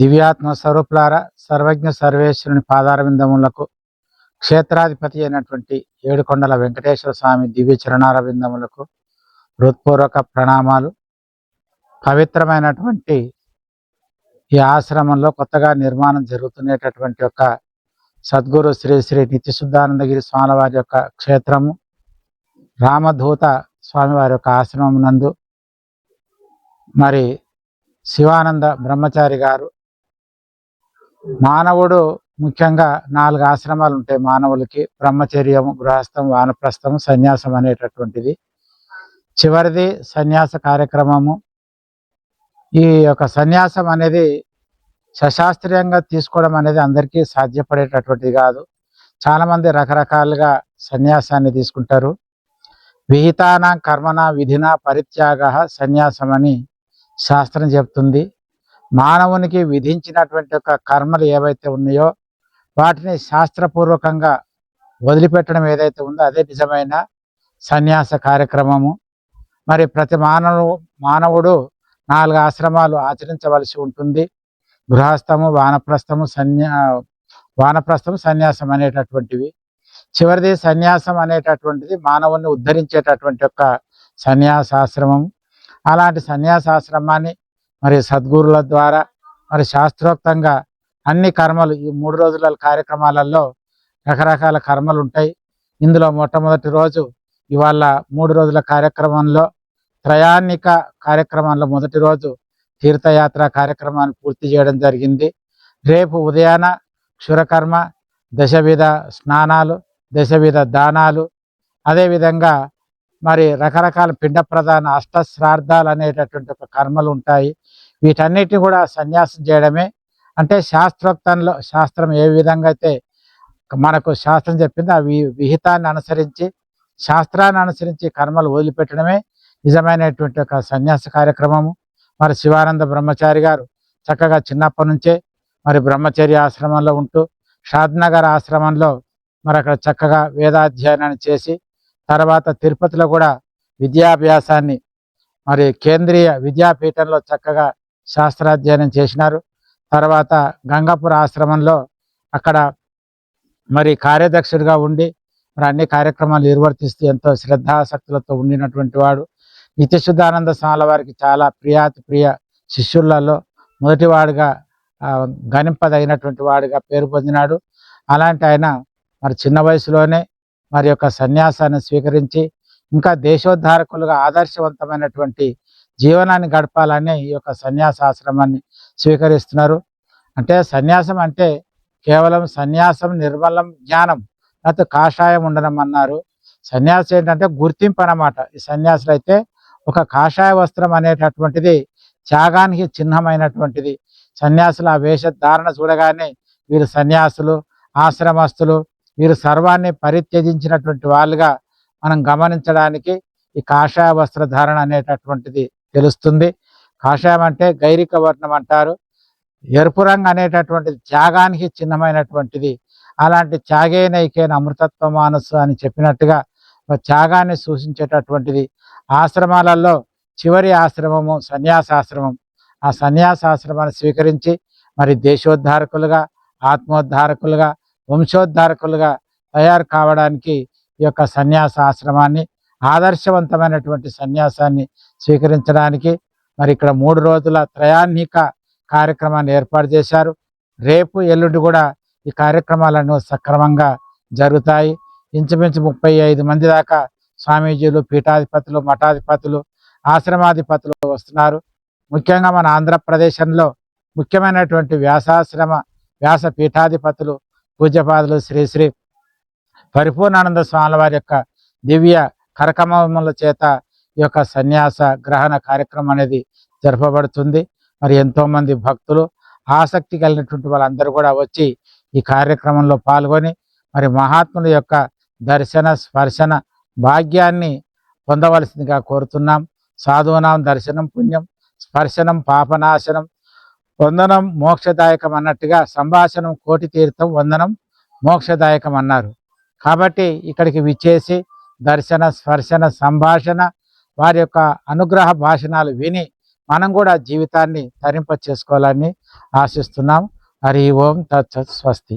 దివ్యాత్మ స్వరూపులారా, సర్వజ్ఞ సర్వేశ్వరుని పాదారవిందములకు క్షేత్రాధిపతి అయినటువంటి ఏడుకొండల వెంకటేశ్వర స్వామి దివ్య చరణారవిందములకు హృత్పూర్వక ప్రణామాలు. పవిత్రమైనటువంటి ఈ ఆశ్రమంలో కొత్తగా నిర్మాణం జరుగుతున్నటువంటి యొక్క సద్గురు శ్రీ శ్రీ నిత్యశుద్ధానందగిరి స్వామివారి యొక్క క్షేత్రము, రామదూత స్వామివారి యొక్క ఆశ్రమం నందు మరి శివానంద బ్రహ్మచారి గారు, మానవుడు ముఖ్యంగా 4 ఆశ్రమాలు ఉంటాయి మానవులకి: బ్రహ్మచర్యము, గృహస్థం, వానప్రస్థము, సన్యాసం అనేటటువంటిది. చివరిది సన్యాస కార్యక్రమము. ఈ యొక్క సన్యాసం అనేది సశాస్త్రీయంగా తీసుకోవడం అనేది అందరికీ సాధ్యపడేటటువంటిది కాదు. చాలామంది రకరకాలుగా సన్యాసాన్ని తీసుకుంటారు. విహితాన కర్మణ విధిన పరిత్యాగ సన్యాసం అని శాస్త్రం చెప్తుంది. మానవునికి విధించినటువంటి యొక్క కర్మలు ఏవైతే ఉన్నాయో వాటిని శాస్త్రపూర్వకంగా వదిలిపెట్టడం ఏదైతే ఉందో అదే నిజమైన సన్యాస కార్యక్రమము. మరి ప్రతి మానవుడు 4 ఆశ్రమాలు ఆచరించవలసి ఉంటుంది: గృహస్థము, వానప్రస్థము, సన్యాసం అనేటటువంటివి. చివరిది సన్యాసం అనేటటువంటిది మానవుని ఉద్ధరించేటటువంటి యొక్క సన్యాసాశ్రమము. అలాంటి సన్యాసాశ్రమాన్ని మరి సద్గురుల ద్వారా మరి శాస్త్రోక్తంగా అన్ని కర్మలు, ఈ 3 రోజుల కార్యక్రమాలలో రకరకాల కర్మలు ఉంటాయి. ఇందులో మొట్టమొదటి రోజు ఇవాళ 3 రోజుల కార్యక్రమంలో త్రయాణిక కార్యక్రమంలో మొదటి రోజు తీర్థయాత్ర కార్యక్రమాన్ని పూర్తి చేయడం జరిగింది. రేపు ఉదయాన క్షురకర్మ, దశవిధ స్నానాలు, దశవిధ దానాలు, అదేవిధంగా మరి రకరకాల పిండ ప్రధాన అష్టశ్రార్థాలు అనేటటువంటి ఒక కర్మలు ఉంటాయి. వీటన్నిటిని కూడా సన్యాసం చేయడమే. అంటే శాస్త్రం ఏ విధంగా అయితే మనకు శాస్త్రం చెప్పిందో ఆ విహితాన్ని అనుసరించి, శాస్త్రాన్ని అనుసరించి కర్మలు వదిలిపెట్టడమే నిజమైనటువంటి ఒక సన్యాస కార్యక్రమము. మరి శివానంద బ్రహ్మచారి గారు చక్కగా చిన్నప్పటి నుంచే మరి బ్రహ్మచర్య ఆశ్రమంలో ఉంటూ షాద్నగర్ ఆశ్రమంలో మరి అక్కడ చక్కగా వేదాధ్యయనాన్ని చేసి, తర్వాత తిరుపతిలో కూడా విద్యాభ్యాసాన్ని మరి కేంద్రీయ విద్యాపీఠంలో చక్కగా శాస్త్రాధ్యయనం చేసినారు. తర్వాత గంగాపుర ఆశ్రమంలో అక్కడ మరి కార్యదక్షుడిగా ఉండి మరి అన్ని కార్యక్రమాలు నిర్వర్తిస్తూ ఎంతో శ్రద్ధాసక్తులతో ఉండినటువంటి వాడు. నిత్యశుద్ధానంద స్వామి వారికి చాలా ప్రియ శిష్యులలో మొదటివాడుగా గణింపదగినటువంటి వాడిగా పేరు పొందినాడు. అలాంటి ఆయన మరి చిన్న వయసులోనే మరి యొక్క సన్యాసాన్ని స్వీకరించి ఇంకా దేశోద్ధారకులుగా ఆదర్శవంతమైనటువంటి జీవనాన్ని గడపాలని ఈ యొక్క సన్యాసాశ్రమాన్ని స్వీకరిస్తున్నారు. అంటే సన్యాసం అంటే కేవలం సన్యాసం, నిర్మలం జ్ఞానం, లేకపోతే కాషాయం ఉండడం అన్నారు. సన్యాసం ఏంటంటే గుర్తింపు అన్నమాట. ఈ సన్యాసులు అయితే ఒక కాషాయ వస్త్రం అనేటటువంటిది త్యాగానికి చిహ్నమైనటువంటిది. సన్యాసుల ఆ వేషధారణ చూడగానే వీరు సన్యాసులు, ఆశ్రమస్తులు, వీరు సర్వాన్ని పరిత్యజించినటువంటి వాళ్ళుగా మనం గమనించడానికి ఈ కాషాయ వస్త్రధారణ అనేటటువంటిది తెలుస్తుంది. కాషాయం అంటే గైరిక వర్ణం అంటారు. ఎరుపు రంగు అనేటటువంటిది త్యాగానికి చిహ్నమైనటువంటిది. అలాంటి త్యాగేనైకేన అమృతత్వ మానసు అని చెప్పినట్టుగా త్యాగాన్ని సూచించేటటువంటిది. ఆశ్రమాలలో చివరి ఆశ్రమము సన్యాసాశ్రమం. ఆ సన్యాసాశ్రమాన్ని స్వీకరించి మరి దేశోద్ధారకులుగా, ఆత్మోద్ధారకులుగా, వంశోద్ధారకులుగా తయారు కావడానికి ఈ యొక్క సన్యాసాశ్రమాన్ని, ఆదర్శవంతమైనటువంటి సన్యాసాన్ని స్వీకరించడానికి మరి ఇక్కడ 3 రోజుల త్రయాణిక కార్యక్రమాన్ని ఏర్పాటు చేశారు. రేపు ఎల్లుండి కూడా ఈ కార్యక్రమాలను సక్రమంగా జరుగుతాయి. ఇంచుమించు 35 మంది దాకా స్వామీజీలు, పీఠాధిపతులు, మఠాధిపతులు, ఆశ్రమాధిపతులు వస్తున్నారు. ముఖ్యంగా మన ఆంధ్రప్రదేశంలో ముఖ్యమైనటువంటి వ్యాస పీఠాధిపతులు పూజ్యపాదులు శ్రీ శ్రీ పరిపూర్ణానంద స్వామి వారి యొక్క దివ్య కరకమముల చేత ఈ యొక్క సన్యాస గ్రహణ కార్యక్రమం అనేది జరపబడుతుంది. మరి ఎంతోమంది భక్తులు, ఆసక్తి కలిగినటువంటి వాళ్ళందరూ కూడా వచ్చి ఈ కార్యక్రమంలో పాల్గొని మరి మహాత్ముల యొక్క దర్శన స్పర్శన భాగ్యాన్ని పొందవలసిందిగా కోరుతున్నాం. సాధూనాం దర్శనం పుణ్యం, స్పర్శనం పాపనాశనం, వందనం మోక్షదాయకం అన్నట్టుగా సంభాషణం కోటి తీర్థం, వందనం మోక్షదాయకం అన్నారు. కాబట్టి ఇక్కడికి విచ్చేసి దర్శన స్పర్శన సంభాషణ వారి యొక్క అనుగ్రహ భాషణాలు విని మనం కూడా జీవితాన్ని తరింప చేసుకోవాలని ఆశిస్తున్నాం. హరి ఓం తత్సత్ స్వస్తి.